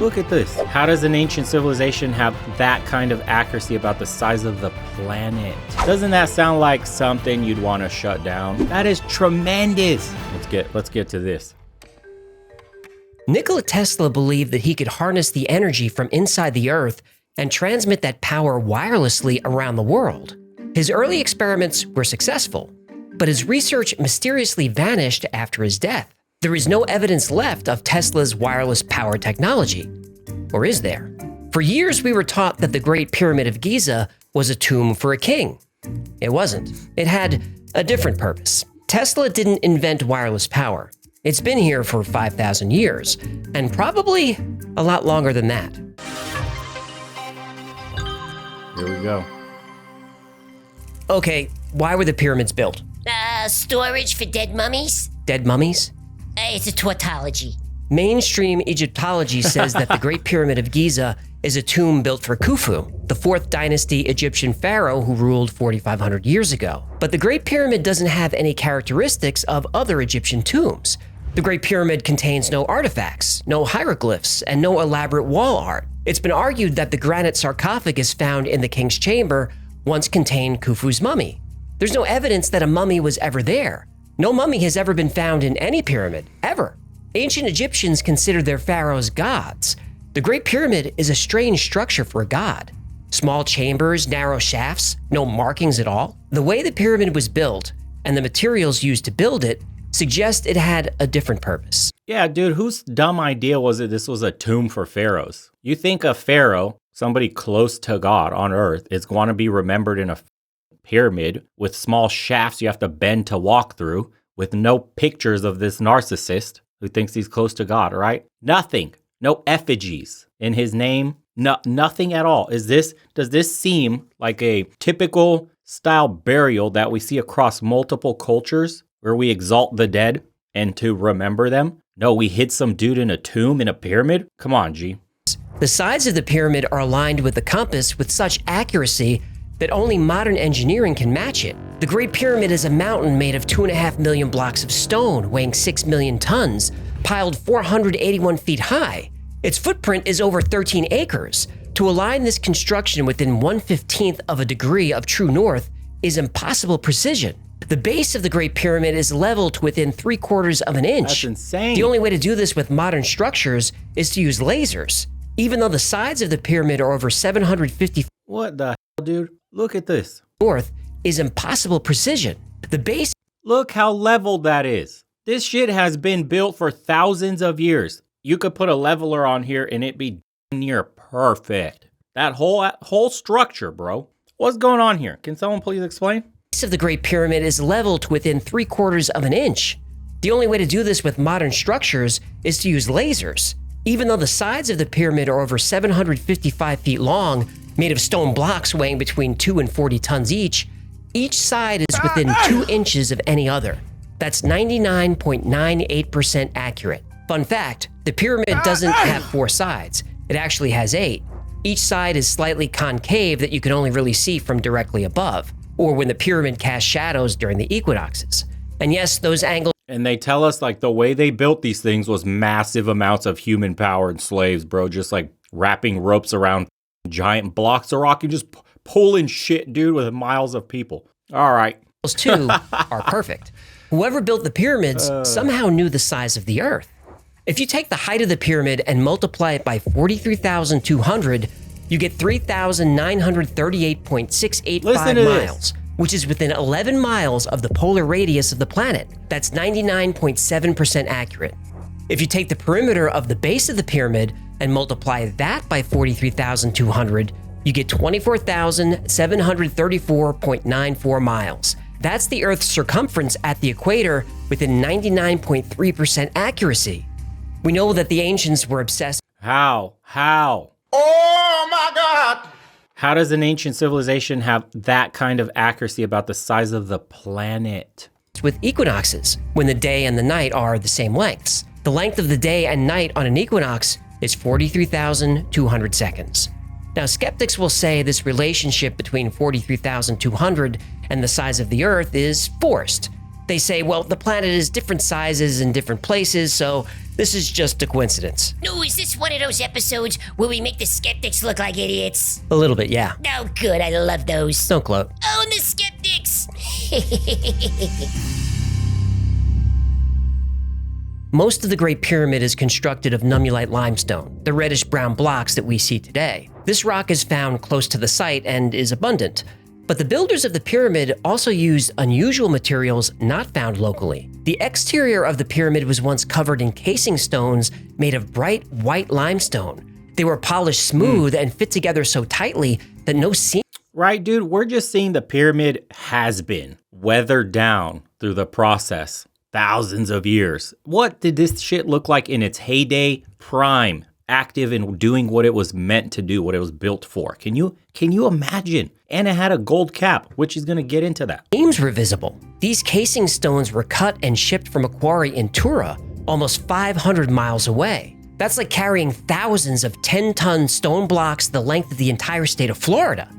look at this. How does an ancient civilization have that kind of accuracy about the size of the planet? Doesn't that sound like something you'd want to shut down? That is tremendous. Let's get to this. Nikola Tesla believed that he could harness the energy from inside the Earth and transmit that power wirelessly around the world. His early experiments were successful, but his research mysteriously vanished after his death. There is no evidence left of Tesla's wireless power technology. Or is there? For years, we were taught that the Great Pyramid of Giza was a tomb for a king. It wasn't. It had a different purpose. Tesla didn't invent wireless power. It's been here for 5,000 years, and probably a lot longer than that. Here we go. Okay, why were the pyramids built? Storage for dead mummies? Dead mummies? It's a tautology. Mainstream Egyptology says that the Great Pyramid of Giza is a tomb built for Khufu, the 4th dynasty Egyptian pharaoh who ruled 4,500 years ago. But the Great Pyramid doesn't have any characteristics of other Egyptian tombs. The Great Pyramid contains no artifacts, no hieroglyphs, and no elaborate wall art. It's been argued that the granite sarcophagus found in the king's chamber once contained Khufu's mummy. There's no evidence that a mummy was ever there. No mummy has ever been found in any pyramid, ever. Ancient Egyptians considered their pharaohs gods. The Great Pyramid is a strange structure for a god. Small chambers, narrow shafts, no markings at all. The way the pyramid was built and the materials used to build it suggest it had a different purpose. Yeah, dude, whose dumb idea was it this was a tomb for pharaohs? You think a pharaoh, somebody close to God on earth, is going to be remembered in a pyramid with small shafts you have to bend to walk through with no pictures of this narcissist who thinks he's close to God, right? Nothing. No effigies in his name. No, nothing at all. Does this seem like a typical style burial that we see across multiple cultures where we exalt the dead and to remember them? No, we hid some dude in a tomb in a pyramid? Come on, G. The sides of the pyramid are aligned with the compass with such accuracy that only modern engineering can match it. The Great Pyramid is a mountain made of 2.5 million blocks of stone weighing 6 million tons, piled 481 feet high. Its footprint is over 13 acres. To align this construction within 1/15th of a degree of true north is impossible precision. The base of the Great Pyramid is leveled to within 3/4 of an inch. That's insane. The only way to do this with modern structures is to use lasers. Even though the sides of the pyramid are over 750 What the hell, dude? Look at this. north is impossible precision. The base Look how leveled that is. This shit has been built for thousands of years. You could put a leveler on here and it'd be near perfect. That whole structure, bro. What's going on here? Can someone please explain? of the Great Pyramid is leveled to within 3/4 of an inch. The only way to do this with modern structures is to use lasers. Even though the sides of the pyramid are over 755 feet long, made of stone blocks weighing between 2 and 40 tons each side is within 2 inches of any other. That's 99.98% accurate. Fun fact, the pyramid doesn't have 4 sides. It actually has 8. Each side is slightly concave that you can only really see from directly above, or when the pyramid casts shadows during the equinoxes. And yes, those angles. And they tell us like the way they built these things was massive amounts of human power and slaves, bro. Just like wrapping ropes around giant blocks of rock and just pulling shit, dude, with miles of people. All right. Those two are perfect. Whoever built the pyramids somehow knew the size of the Earth. If you take the height of the pyramid and multiply it by 43,200, you get 3,938.685 miles, which is within 11 miles of the polar radius of the planet. That's 99.7% accurate. If you take the perimeter of the base of the pyramid and multiply that by 43,200, you get 24,734.94 miles. That's the Earth's circumference at the equator within 99.3% accuracy. We know that the ancients were obsessed. How? Oh my God! How does an ancient civilization have that kind of accuracy about the size of the planet? With equinoxes, when the day and the night are the same lengths. The length of the day and night on an equinox is 43,200 seconds. Now, skeptics will say this relationship between 43,200 and the size of the Earth is forced. They say, well, the planet is different sizes in different places, so This is just a coincidence. No, is this one of those episodes where we make the skeptics look like idiots? A little bit, yeah. Oh, good. I love those. Don't gloat. Own the skeptics! Most of the Great Pyramid is constructed of nummulite limestone, the reddish-brown blocks that we see today. This rock is found close to the site and is abundant. But the builders of the pyramid also used unusual materials not found locally. The exterior of the pyramid was once covered in casing stones made of bright white limestone. They were polished smooth and fit together so tightly that no seam. Right, dude? We're just seeing the pyramid has been weathered down through the process. Thousands of years. What did this shit look like in its heyday, prime, active and doing what it was meant to do, what it was built for? Can you imagine? And it had a gold cap, which is going to get into that. Seams were visible. These casing stones were cut and shipped from a quarry in Tura, almost 500 miles away. That's like carrying thousands of 10-ton stone blocks the length of the entire state of Florida.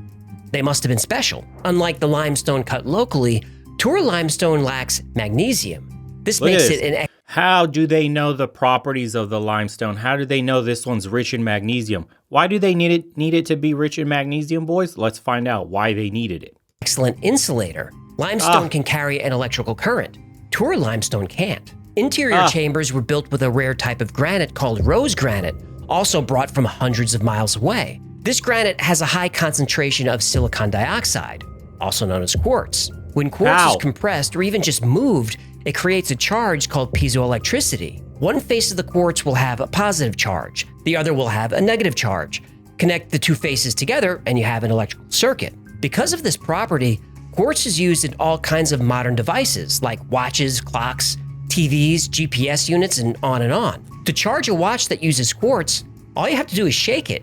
They must have been special. Unlike the limestone cut locally, Tura limestone lacks magnesium. This makes it an... How do they know the properties of the limestone? How do they know this one's rich in magnesium? Why do they need it to be rich in magnesium, boys? Let's find out why they needed it. Excellent insulator. Limestone can carry an electrical current. Tura limestone can't. Interior chambers were built with a rare type of granite called rose granite, also brought from hundreds of miles away. This granite has a high concentration of silicon dioxide, also known as quartz. When quartz is compressed or even just moved, it creates a charge called piezoelectricity. One face of the quartz will have a positive charge, the other will have a negative charge. Connect the two faces together and you have an electrical circuit. Because of this property, quartz is used in all kinds of modern devices like watches, clocks, TVs, GPS units, and on and on. To charge a watch that uses quartz, all you have to do is shake it.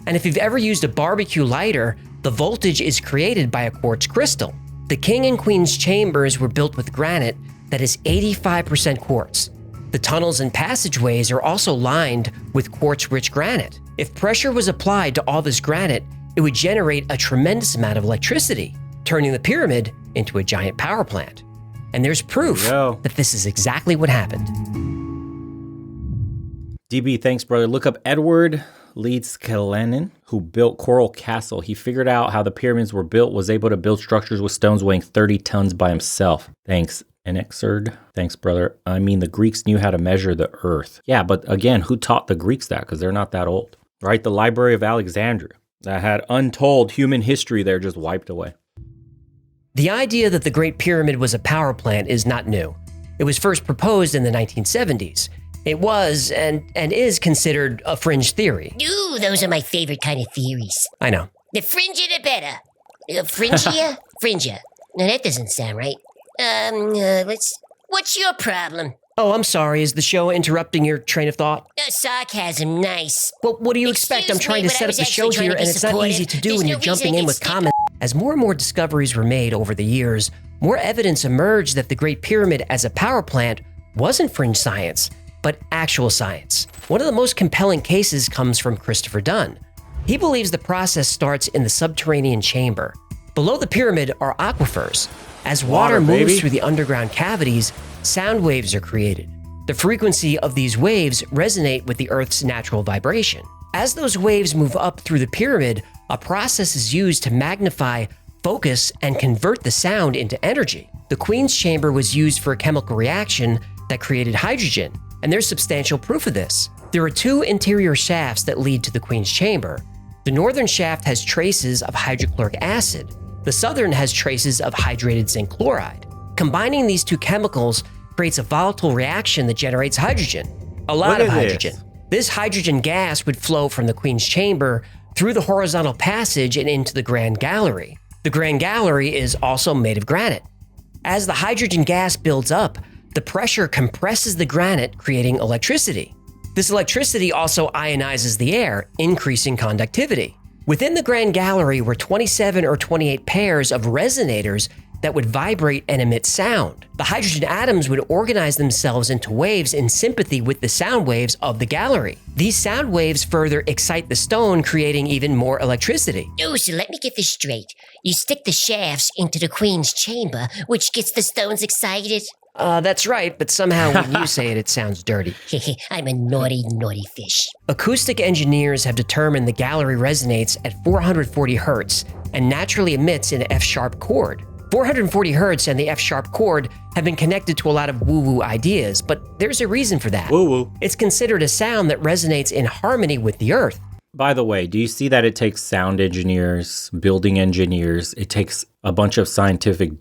And if you've ever used a barbecue lighter, the voltage is created by a quartz crystal. The king and queen's chambers were built with granite that is 85% quartz. The tunnels and passageways are also lined with quartz-rich granite. If pressure was applied to all this granite, it would generate a tremendous amount of electricity, turning the pyramid into a giant power plant. And there's proof that this is exactly what happened. DB, thanks, brother. Look up Edward Leeds-Callanan, who built Coral Castle. He figured out how the pyramids were built, was able to build structures with stones weighing 30 tons by himself. Thanks. Enexerd. Thanks, brother. I mean, the Greeks knew how to measure the earth. Yeah, but again, who taught the Greeks that? Because they're not that old, right? The Library of Alexandria that had untold human history there just wiped away. The idea that the Great Pyramid was a power plant is not new. It was first proposed in the 1970s. It was and is considered a fringe theory. Ooh, those are my favorite kind of theories. I know. The fringier the better. Fringia? Fringia. No, that doesn't sound right. What's your problem? Oh, I'm sorry. Is the show interrupting your train of thought? Sarcasm, nice. Well, what do you expect? I'm trying to set up the show here, and it's not easy to do when you're jumping in with comments. As more and more discoveries were made over the years, more evidence emerged that the Great Pyramid as a power plant wasn't fringe science, but actual science. One of the most compelling cases comes from Christopher Dunn. He believes the process starts in the subterranean chamber. Below the pyramid are aquifers. As water moves through the underground cavities, sound waves are created. The frequency of these waves resonate with the Earth's natural vibration. As those waves move up through the pyramid, a process is used to magnify, focus, and convert the sound into energy. The Queen's Chamber was used for a chemical reaction that created hydrogen, and there's substantial proof of this. There are two interior shafts that lead to the Queen's Chamber. The northern shaft has traces of hydrochloric acid. The southern has traces of hydrated zinc chloride. Combining these two chemicals creates a volatile reaction that generates hydrogen. A lot of hydrogen. This hydrogen gas would flow from the Queen's Chamber through the horizontal passage and into the Grand Gallery. The Grand Gallery is also made of granite. As the hydrogen gas builds up, the pressure compresses the granite, creating electricity. This electricity also ionizes the air, increasing conductivity. Within the Grand Gallery were 27 or 28 pairs of resonators that would vibrate and emit sound. The hydrogen atoms would organize themselves into waves in sympathy with the sound waves of the gallery. These sound waves further excite the stone, creating even more electricity. Oh, so let me get this straight. You stick the shafts into the Queen's Chamber, which gets the stones excited? That's right, but somehow when you say it, it sounds dirty. I'm a naughty, naughty fish. Acoustic engineers have determined the gallery resonates at 440 hertz and naturally emits an F-sharp chord. 440 hertz and the F-sharp chord have been connected to a lot of woo-woo ideas, but there's a reason for that. Woo-woo. It's considered a sound that resonates in harmony with the earth. By the way, do you see that it takes sound engineers, building engineers, it takes a bunch of scientific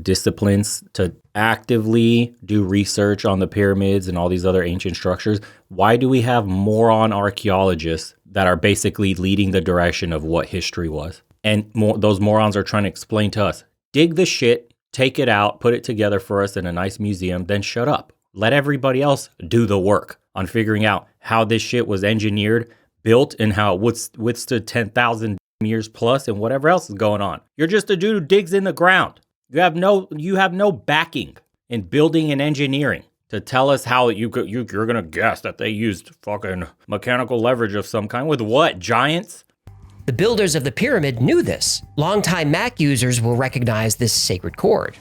disciplines to actively do research on the pyramids and all these other ancient structures? Why do we have moron archaeologists that are basically leading the direction of what history was? And those morons are trying to explain to us, dig the shit, take it out, put it together for us in a nice museum, then shut up. Let everybody else do the work on figuring out how this shit was engineered, built, and how it withstood 10,000 years plus and whatever else is going on. You're just a dude who digs in the ground. You have no backing in building and engineering to tell us how you're going to guess that they used fucking mechanical leverage of some kind. With what? Giants? The builders of the pyramid knew this. Longtime Mac users will recognize this sacred chord.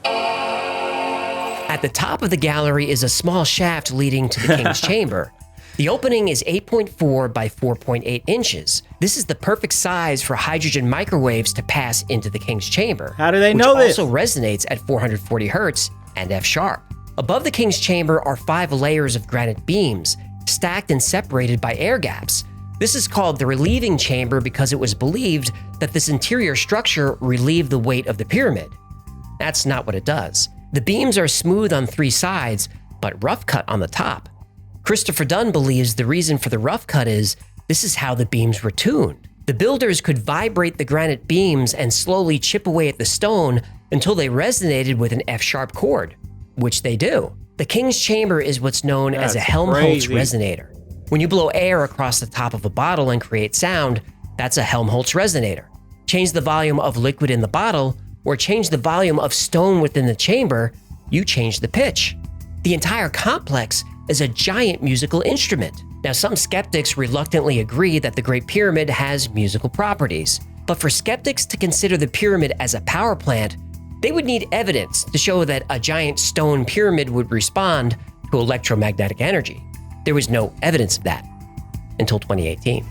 At the top of the gallery is a small shaft leading to the king's chamber. The opening is 8.4 by 4.8 inches. This is the perfect size for hydrogen microwaves to pass into the king's chamber. How do they know this? Which also resonates at 440 hertz and F-sharp. Above the king's chamber are 5 layers of granite beams, stacked and separated by air gaps. This is called the relieving chamber because it was believed that this interior structure relieved the weight of the pyramid. That's not what it does. The beams are smooth on 3 sides, but rough cut on the top. Christopher Dunn believes the reason for the rough cut is this is how the beams were tuned. The builders could vibrate the granite beams and slowly chip away at the stone until they resonated with an F-sharp chord, which they do. The king's chamber is what's known as a Helmholtz resonator. When you blow air across the top of a bottle and create sound, that's a Helmholtz resonator. Change the volume of liquid in the bottle or change the volume of stone within the chamber, you change the pitch. The entire complex is a giant musical instrument. Now, some skeptics reluctantly agree that the Great Pyramid has musical properties, but for skeptics to consider the pyramid as a power plant, they would need evidence to show that a giant stone pyramid would respond to electromagnetic energy. There was no evidence of that until 2018.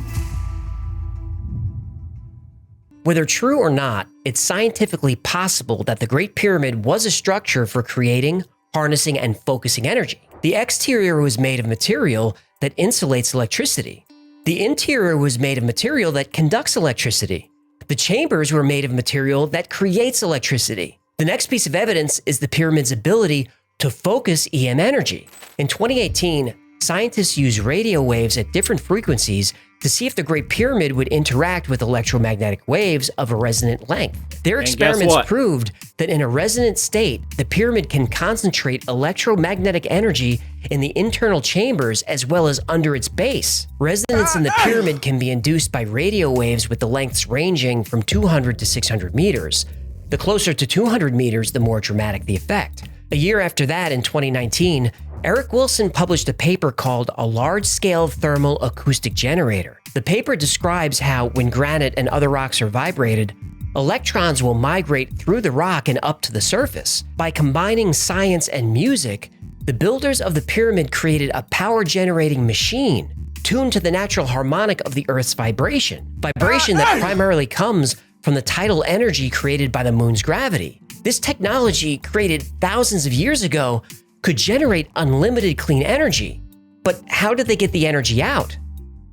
Whether true or not, it's scientifically possible that the Great Pyramid was a structure for creating, harnessing, and focusing energy. The exterior was made of material that insulates electricity. The interior was made of material that conducts electricity. The chambers were made of material that creates electricity. The next piece of evidence is the pyramid's ability to focus EM energy. In 2018, scientists used radio waves at different frequencies to see if the Great Pyramid would interact with electromagnetic waves of a resonant length. Their experiments proved that in a resonant state, the pyramid can concentrate electromagnetic energy in the internal chambers as well as under its base. Resonance in the pyramid can be induced by radio waves with the lengths ranging from 200 to 600 meters. The closer to 200 meters, the more dramatic the effect. A year after that, in 2019, Eric Wilson published a paper called A Large-Scale Thermal Acoustic Generator. The paper describes how, when granite and other rocks are vibrated, electrons will migrate through the rock and up to the surface. By combining science and music, the builders of the pyramid created a power-generating machine tuned to the natural harmonic of the Earth's vibration that primarily comes from the tidal energy created by the moon's gravity. This technology, created thousands of years ago, could generate unlimited clean energy. But how did they get the energy out?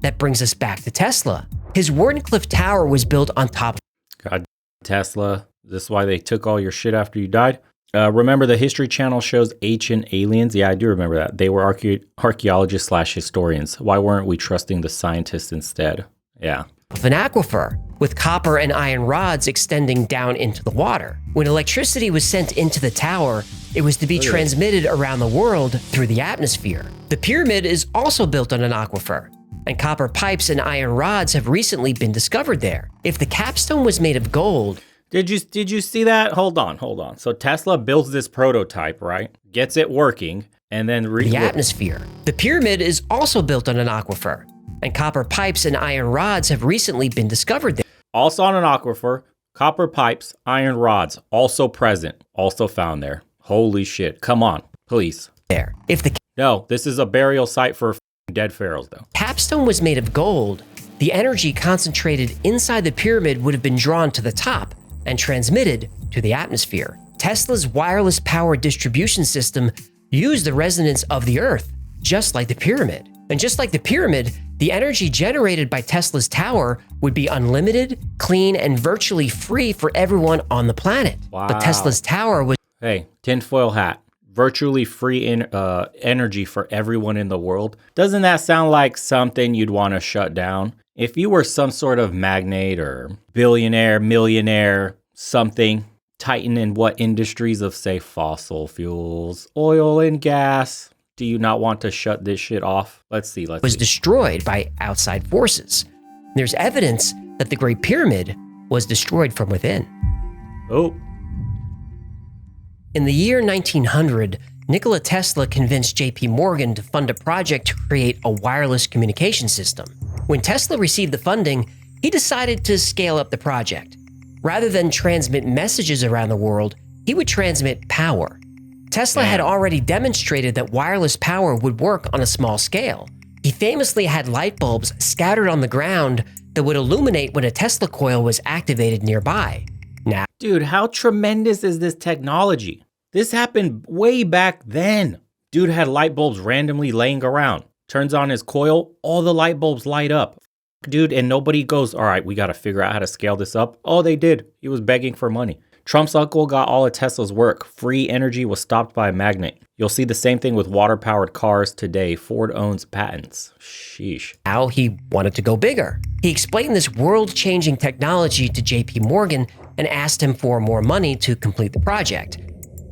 That brings us back to Tesla. His Wardenclyffe Tower was built on top of God, Tesla. Is this why they took all your shit after you died? Remember the History Channel shows Ancient Aliens? Yeah, I do remember that. They were archaeologists / historians. Why weren't we trusting the scientists instead? Yeah. an aquifer, with copper and iron rods extending down into the water. When electricity was sent into the tower, it was to be transmitted around the world through the atmosphere. The pyramid is also built on an aquifer, and copper pipes and iron rods have recently been discovered there. If the capstone was made of gold... Did you see that? Hold on. So Tesla builds this prototype, right? Gets it working, and then... the atmosphere. The pyramid is also built on an aquifer, and copper pipes and iron rods have recently been discovered there. Also on an aquifer, copper pipes, iron rods, also present, also found there. Holy shit. Come on, please. there. If the No, this is a burial site for dead pharaohs, though. capstone was made of gold, the energy concentrated inside the pyramid would have been drawn to the top and transmitted to the atmosphere. Tesla's wireless power distribution system used the resonance of the Earth, just like the pyramid. And just like the pyramid, the energy generated by Tesla's tower would be unlimited, clean, and virtually free for everyone on the planet. Wow. But Tesla's tower was Hey, tinfoil hat. Virtually free energy for everyone in the world. Doesn't that sound like something you'd want to shut down? If you were some sort of magnate or billionaire, millionaire, something, titan in what industries of, say, fossil fuels, oil and gas, do you not want to shut this shit off? Let's see. destroyed by outside forces. There's evidence that the Great Pyramid was destroyed from within. Oh, In the year 1900, Nikola Tesla convinced J.P. Morgan to fund a project to create a wireless communication system. When Tesla received the funding, he decided to scale up the project. Rather than transmit messages around the world, he would transmit power. Tesla had already demonstrated that wireless power would work on a small scale. He famously had light bulbs scattered on the ground that would illuminate when a Tesla coil was activated nearby. Now, dude, how tremendous is this technology? This happened way back then. Dude had light bulbs randomly laying around. Turns on his coil, all the light bulbs light up. Dude, and nobody goes, all right, we got to figure out how to scale this up. Oh, they did. He was begging for money. Trump's uncle got all of Tesla's work. Free energy was stopped by a magnet. You'll see the same thing with water-powered cars today. Ford owns patents. Sheesh. now he wanted to go bigger. He explained this world-changing technology to J.P. Morgan and asked him for more money to complete the project.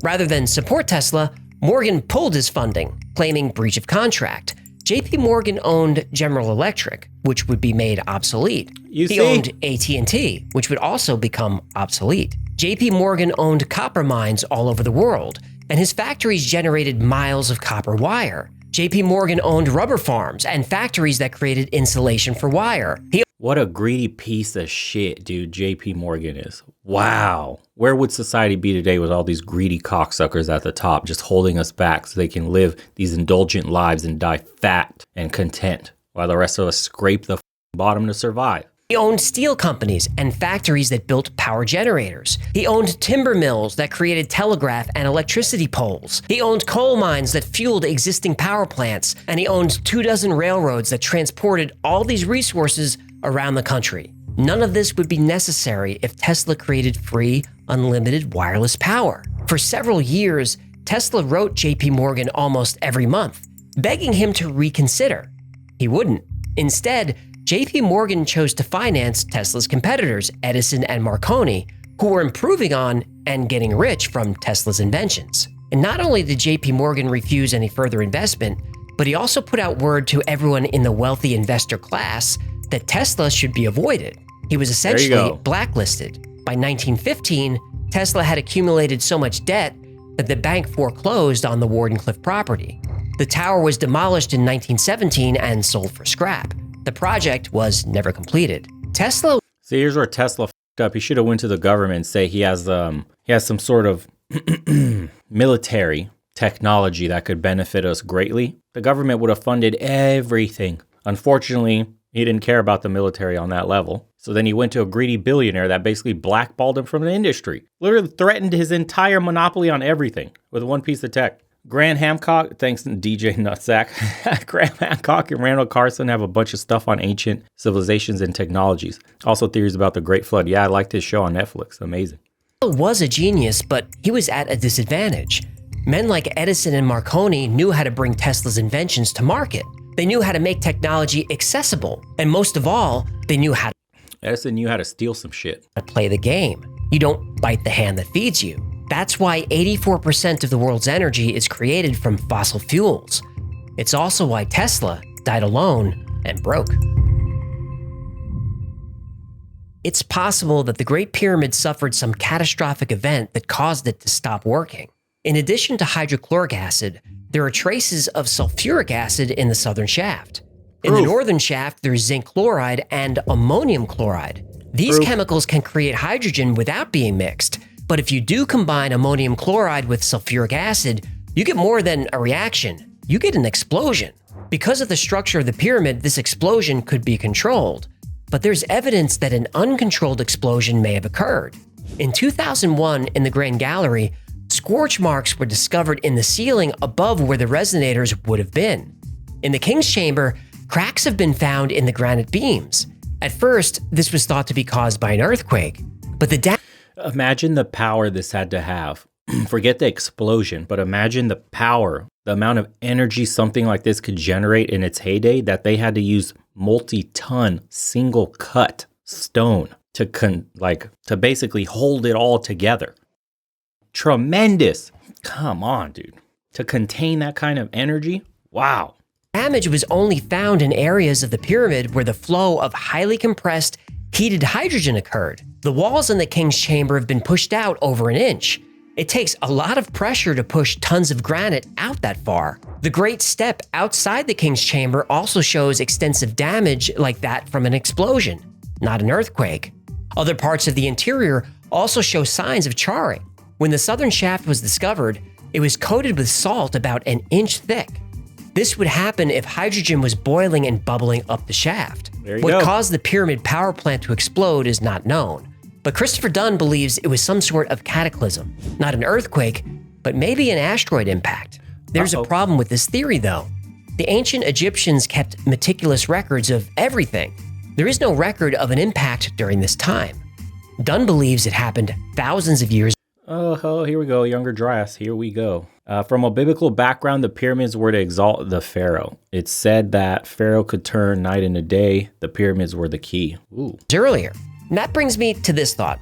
Rather than support Tesla, Morgan pulled his funding, claiming breach of contract. J.P. Morgan owned General Electric, which would be made obsolete. He owned AT&T, which would also become obsolete. J.P. Morgan owned copper mines all over the world, and his factories generated miles of copper wire. J.P. Morgan owned rubber farms and factories that created insulation for wire. What a greedy piece of shit, dude, JP Morgan is. Wow. Where would society be today with all these greedy cocksuckers at the top just holding us back so they can live these indulgent lives and die fat and content while the rest of us scrape the bottom to survive? He owned steel companies and factories that built power generators. He owned timber mills that created telegraph and electricity poles. He owned coal mines that fueled existing power plants. And he owned 24 railroads that transported all these resources around the country. None of this would be necessary if Tesla created free, unlimited wireless power. For several years, Tesla wrote J.P. Morgan almost every month, begging him to reconsider. He wouldn't. Instead, J.P. Morgan chose to finance Tesla's competitors, Edison and Marconi, who were improving on and getting rich from Tesla's inventions. And not only did J.P. Morgan refuse any further investment, but he also put out word to everyone in the wealthy investor class that Tesla should be avoided. He was essentially blacklisted. By 1915, Tesla had accumulated so much debt that the bank foreclosed on the Wardenclyffe property. The tower was demolished in 1917 and sold for scrap. The project was never completed. Tesla. See, here's where Tesla f***ed up. He should have went to the government and say he has some sort of military technology that could benefit us greatly. The government would have funded everything. Unfortunately, he didn't care about the military on that level. So then he went to a greedy billionaire that basically blackballed him from the industry. Literally threatened his entire monopoly on everything with one piece of tech. Graham Hancock, thanks to DJ Nutsack, Graham Hancock and Randall Carlson have a bunch of stuff on ancient civilizations and technologies. Also theories about the Great Flood. Yeah, I liked his show on Netflix. Amazing. Was a genius, but he was at a disadvantage. Men like Edison and Marconi knew how to bring Tesla's inventions to market. They knew how to make technology accessible. And most of all, they knew how Edison knew how to steal some shit. to play the game. You don't bite the hand that feeds you. That's why 84% of the world's energy is created from fossil fuels. It's also why Tesla died alone and broke. It's possible that the Great Pyramid suffered some catastrophic event that caused it to stop working. In addition to hydrochloric acid, there are traces of sulfuric acid in the southern shaft. In the northern shaft, there's zinc chloride and ammonium chloride. These chemicals can create hydrogen without being mixed, But if you do combine ammonium chloride with sulfuric acid, you get more than a reaction. You get an explosion. Because of the structure of the pyramid, this explosion could be controlled. But there's evidence that an uncontrolled explosion may have occurred. In 2001, in the Grand Gallery, scorch marks were discovered in the ceiling above where the resonators would have been. In the King's Chamber, cracks have been found in the granite beams. At first, this was thought to be caused by an earthquake, but Imagine the power this had to have. Forget the explosion, but imagine the power, the amount of energy something like this could generate in its heyday, that they had to use multi-ton single cut stone to basically hold it all together. Tremendous. Come on, dude. To contain that kind of energy? Wow. damage was only found in areas of the pyramid where the flow of highly compressed, heated hydrogen occurred. The walls in the King's Chamber have been pushed out over an inch. It takes a lot of pressure to push tons of granite out that far. The Great Step outside the King's Chamber also shows extensive damage like that from an explosion, not an earthquake. Other parts of the interior also show signs of charring. When the southern shaft was discovered, it was coated with salt about an inch thick. This would happen if hydrogen was boiling and bubbling up the shaft. What caused the pyramid power plant to explode is not known. But Christopher Dunn believes it was some sort of cataclysm, not an earthquake, but maybe an asteroid impact. There's a problem with this theory, though. The ancient Egyptians kept meticulous records of everything. There is no record of an impact during this time. Dunn believes it happened thousands of years. Oh, here we go. Younger Dryas. Here we go. From a biblical background, the pyramids were to exalt the pharaoh. It's said that pharaoh could turn night into day. The pyramids were the key. Ooh. Earlier. And that brings me to this thought.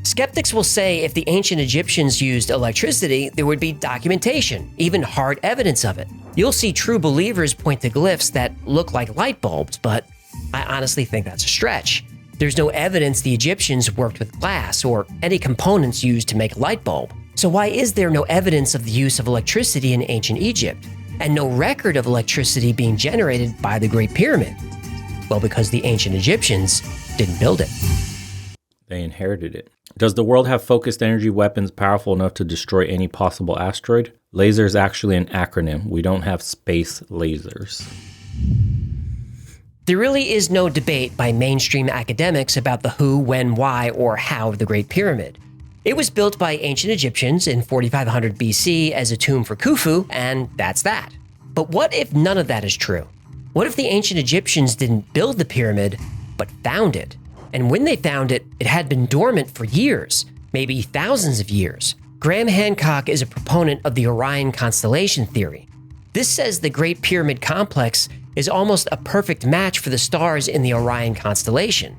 Skeptics will say if the ancient Egyptians used electricity, there would be documentation, even hard evidence of it. You'll see true believers point to glyphs that look like light bulbs, but I honestly think that's a stretch. There's no evidence the Egyptians worked with glass or any components used to make a light bulb. So why is there no evidence of the use of electricity in ancient Egypt, and no record of electricity being generated by the Great Pyramid? Well, because the ancient Egyptians didn't build it. They inherited it. Does the world have focused energy weapons powerful enough to destroy any possible asteroid? Laser is actually an acronym. We don't have space lasers. There really is no debate by mainstream academics about the who, when, why, or how of the Great Pyramid. It was built by ancient Egyptians in 4500 BC as a tomb for Khufu, and that's that. But what if none of that is true? What if the ancient Egyptians didn't build the pyramid, but found it? And when they found it, it had been dormant for years, maybe thousands of years. Graham Hancock is a proponent of the Orion constellation theory. This says the Great Pyramid complex is almost a perfect match for the stars in the Orion constellation.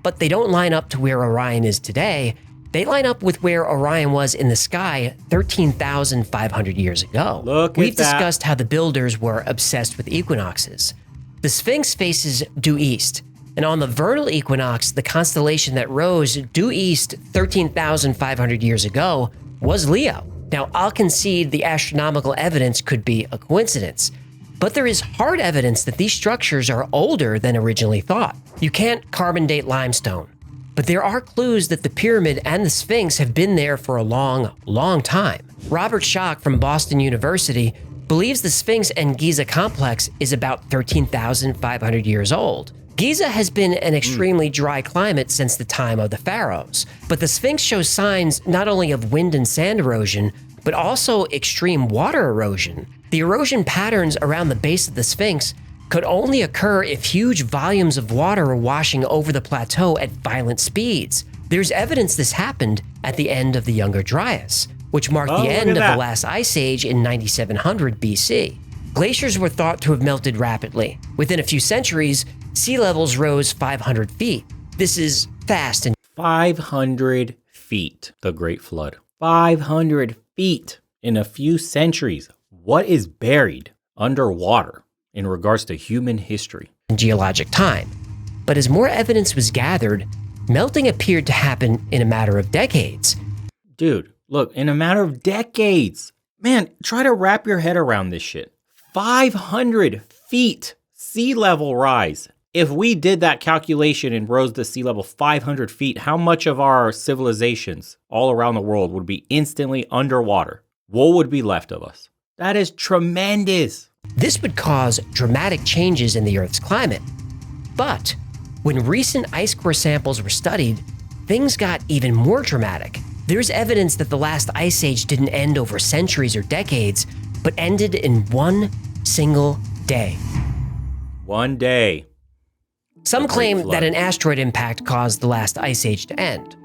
But they don't line up to where Orion is today. They line up with where Orion was in the sky 13,500 years ago. We've discussed how the builders were obsessed with equinoxes. The Sphinx faces due east, and on the vernal equinox, the constellation that rose due east 13,500 years ago was Leo. Now, I'll concede the astronomical evidence could be a coincidence, but there is hard evidence that these structures are older than originally thought. You can't carbon date limestone, but there are clues that the pyramid and the Sphinx have been there for a long, long time. Robert Schoch from Boston University believes the Sphinx and Giza complex is about 13,500 years old. Giza has been an extremely dry climate since the time of the pharaohs, but the Sphinx shows signs not only of wind and sand erosion, but also extreme water erosion. The erosion patterns around the base of the Sphinx could only occur if huge volumes of water are washing over the plateau at violent speeds. There's evidence this happened at the end of the Younger Dryas, which marked the end of the last ice age in 9700 BC. Glaciers were thought to have melted rapidly. Within a few centuries, sea levels rose 500 feet. This is fast and 500 feet, the Great Flood. 500 feet in a few centuries. What is buried underwater in regards to human history? Geologic time. But as more evidence was gathered, melting appeared to happen in a matter of decades. Dude, look, in a matter of decades. Man, try to wrap your head around this shit. 500 feet sea level rise. If we did that calculation and rose the sea level 500 feet, how much of our civilizations all around the world would be instantly underwater? What would be left of us? That is tremendous. This would cause dramatic changes in the Earth's climate. But when recent ice core samples were studied, things got even more dramatic. There's evidence that the last ice age didn't end over centuries or decades, but ended in one single day. One day. Some claim that an asteroid impact caused the last ice age to end.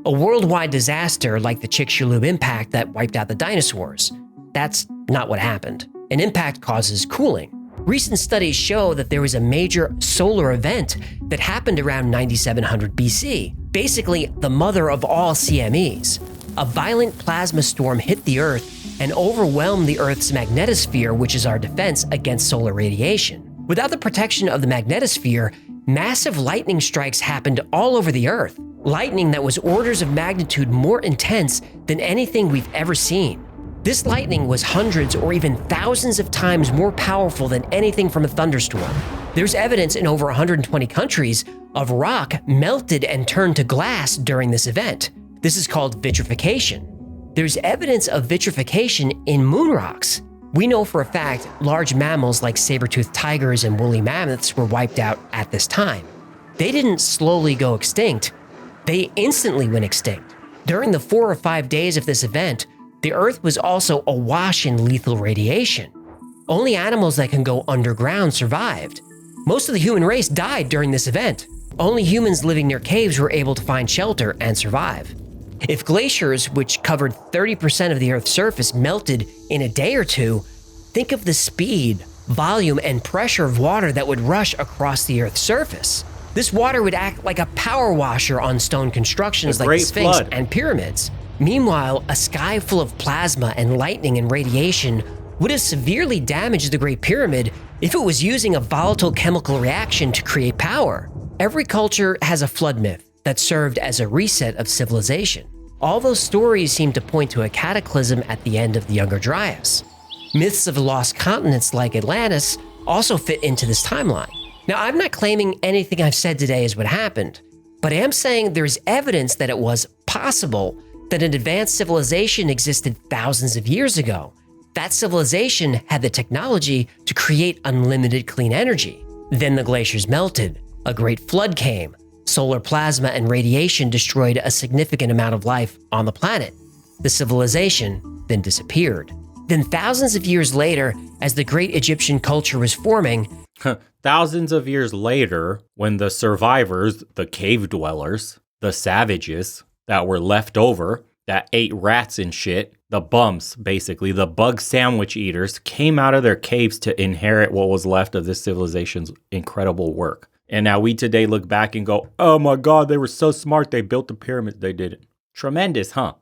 A worldwide disaster like the Chicxulub impact that wiped out the dinosaurs. That's not what happened. An impact causes cooling. Recent studies show that there was a major solar event that happened around 9700 BC, basically the mother of all CMEs. A violent plasma storm hit the Earth and overwhelmed the Earth's magnetosphere, which is our defense against solar radiation. Without the protection of the magnetosphere, massive lightning strikes happened all over the Earth. Lightning that was orders of magnitude more intense than anything we've ever seen. This lightning was hundreds or even thousands of times more powerful than anything from a thunderstorm. There's evidence in over 120 countries of rock melted and turned to glass during this event. This is called vitrification. There's evidence of vitrification in moon rocks. We know for a fact large mammals like saber-toothed tigers and woolly mammoths were wiped out at this time. They didn't slowly go extinct, they instantly went extinct. During the 4 or 5 days of this event, the Earth was also awash in lethal radiation. Only animals that can go underground survived. Most of the human race died during this event. Only humans living near caves were able to find shelter and survive. If glaciers, which covered 30% of the Earth's surface, melted in a day or two, think of the speed, volume, and pressure of water that would rush across the Earth's surface. This water would act like a power washer on stone constructions like the Sphinx and pyramids. Meanwhile, a sky full of plasma and lightning and radiation would have severely damaged the Great Pyramid if it was using a volatile chemical reaction to create power. Every culture has a flood myth that served as a reset of civilization. All those stories seem to point to a cataclysm at the end of the Younger Dryas. Myths of lost continents like Atlantis also fit into this timeline. Now, I'm not claiming anything I've said today is what happened, but I am saying there's evidence that it was possible that an advanced civilization existed thousands of years ago. That civilization had the technology to create unlimited clean energy. Then the glaciers melted, a great flood came, solar plasma and radiation destroyed a significant amount of life on the planet. The civilization then disappeared. Then thousands of years later, as the great Egyptian culture was forming, thousands of years later, when the survivors, the cave dwellers, the savages that were left over, that ate rats and shit, the bums, basically, the bug sandwich eaters, came out of their caves to inherit what was left of this civilization's incredible work. And now we today look back and go, oh my God, they were so smart, they built the pyramids, they did it. Tremendous, huh?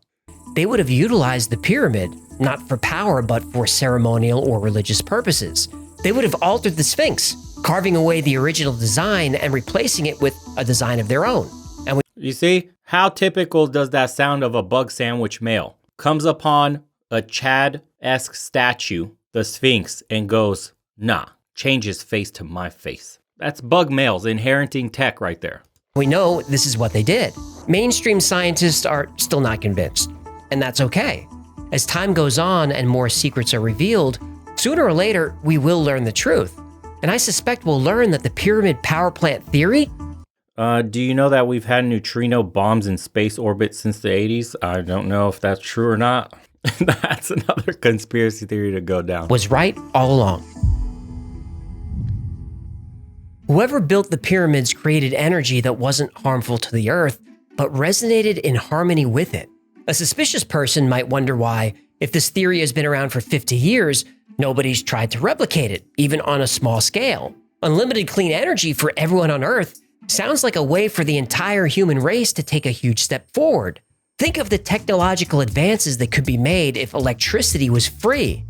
They would have utilized the pyramid, not for power, but for ceremonial or religious purposes. They would have altered the Sphinx, carving away the original design and replacing it with a design of their own. And you see, how typical does that sound of a bug sandwich male? Comes upon a Chad-esque statue, the Sphinx, and goes, nah, change his face to my face. That's bug males inheriting tech right there. We know this is what they did. Mainstream scientists are still not convinced, and that's okay. As time goes on and more secrets are revealed, sooner or later, we will learn the truth. And I suspect we'll learn that the pyramid power plant theory. Do you know that we've had neutrino bombs in space orbit since the 80s? I don't know if that's true or not. That's another conspiracy theory to go down. Was right all along. Whoever built the pyramids created energy that wasn't harmful to the Earth, but resonated in harmony with it. A suspicious person might wonder why, if this theory has been around for 50 years, nobody's tried to replicate it, even on a small scale. Unlimited clean energy for everyone on Earth sounds like a way for the entire human race to take a huge step forward. Think of the technological advances that could be made if electricity was free.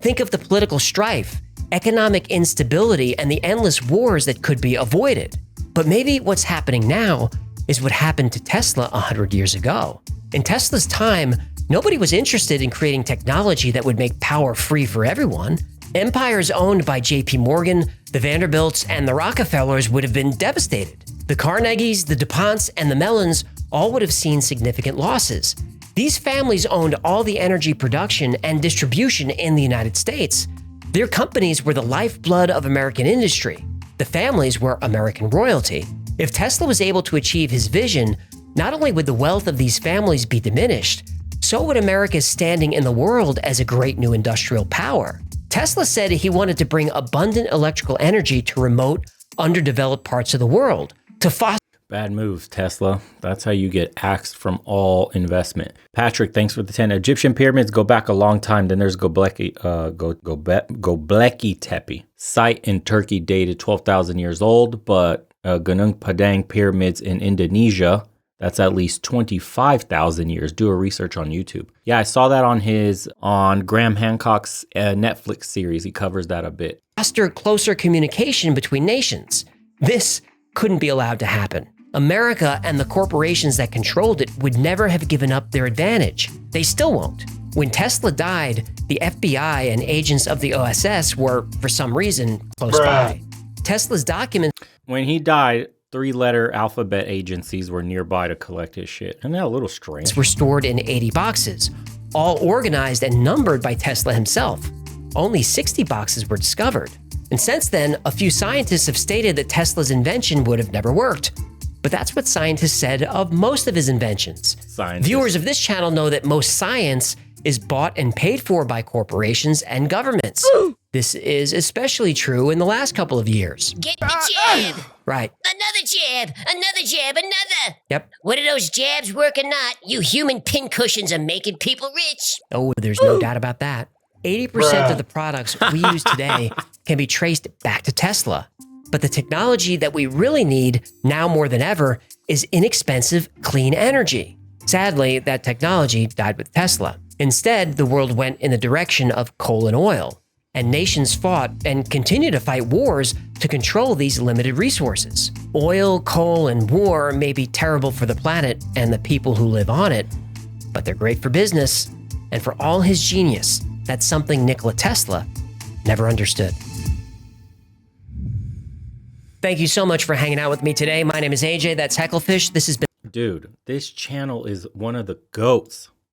Think of the political strife, economic instability, and the endless wars that could be avoided. But maybe what's happening now is what happened to Tesla 100 years ago. In Tesla's time, nobody was interested in creating technology that would make power free for everyone. Empires owned by JP Morgan, The Vanderbilts and the Rockefellers would have been devastated. The Carnegies, the DuPonts, and the Mellons all would have seen significant losses. These families owned all the energy production and distribution in the United States. Their companies were the lifeblood of American industry. The families were American royalty. If Tesla was able to achieve his vision, not only would the wealth of these families be diminished, so would America's standing in the world as a great new industrial power. Tesla said he wanted to bring abundant electrical energy to remote, underdeveloped parts of the world to foster. Bad moves, Tesla. That's how you get axed from all investment. Patrick, thanks for the 10. Egyptian pyramids go back a long time. Then there's Göbekli Tepe. Site in Turkey dated 12,000 years old, but Gunung Padang pyramids in Indonesia, that's at least 25,000 years. Do a research on YouTube. Yeah, I saw that on Graham Hancock's Netflix series. He covers that a bit. Foster closer communication between nations. This couldn't be allowed to happen. America and the corporations that controlled it would never have given up their advantage. They still won't. When Tesla died, the FBI and agents of the OSS were, for some reason, close by. Tesla's documents. When he died, 3-letter alphabet agencies were nearby to collect his shit. Isn't that a little strange? Were stored in 80 boxes, all organized and numbered by Tesla himself. Only 60 boxes were discovered. And since then, a few scientists have stated that Tesla's invention would have never worked. But that's what scientists said of most of his inventions. Viewers of this channel know that most science is bought and paid for by corporations and governments. This is especially true in the last couple of years. Get the jab! Right. Another jab, another! Yep. Whether those jabs work or not, you human pincushions are making people rich. Oh, there's no doubt about that. 80% of the products we use today can be traced back to Tesla. But the technology that we really need, now more than ever, is inexpensive, clean energy. Sadly, that technology died with Tesla. Instead, the world went in the direction of coal and oil, and nations fought and continue to fight wars to control these limited resources. Oil, coal, and war may be terrible for the planet and the people who live on it, but they're great for business, and for all his genius, that's something Nikola Tesla never understood. Thank you so much for hanging out with me today. My name is AJ, that's Hecklefish. This has been... Dude, this channel is one of the GOATs.